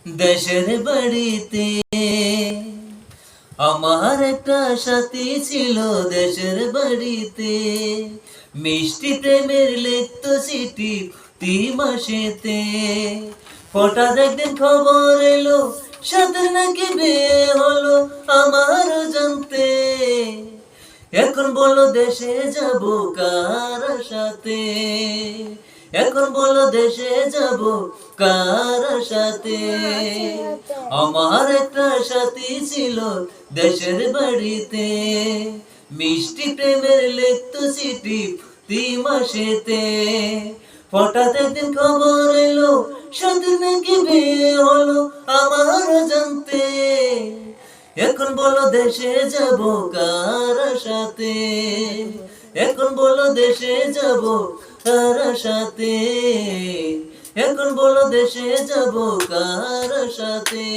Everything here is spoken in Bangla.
দেশের বাড়িতে আমার একটা সাথী ছিল দেশের বাড়িতে, মিষ্টি প্রেমের লিখতো চিঠি প্রতি মাসেতে। হঠাৎ একদিন খবর এলো সাথে নাকি বিয়ে হলো আমার জানতে। এখন বলো দেশে যাব কার সাথে, এখন বলো দেশে যাব কার সাথে। আমার একটা সাথী ছিল দেশের বাড়িতে, মিষ্টি প্রেমের লিখতো চিঠি প্রতি মাসেতে। হঠাৎ একদিন খবর এলো সাথে নাকি বিয়ে হলো আমার জানতে। এখন বলো দেশে যাব কার সাথে, এখন বলো দেশে যাব কার সাথে, এখন বলো দেশে যাব কার সাথে।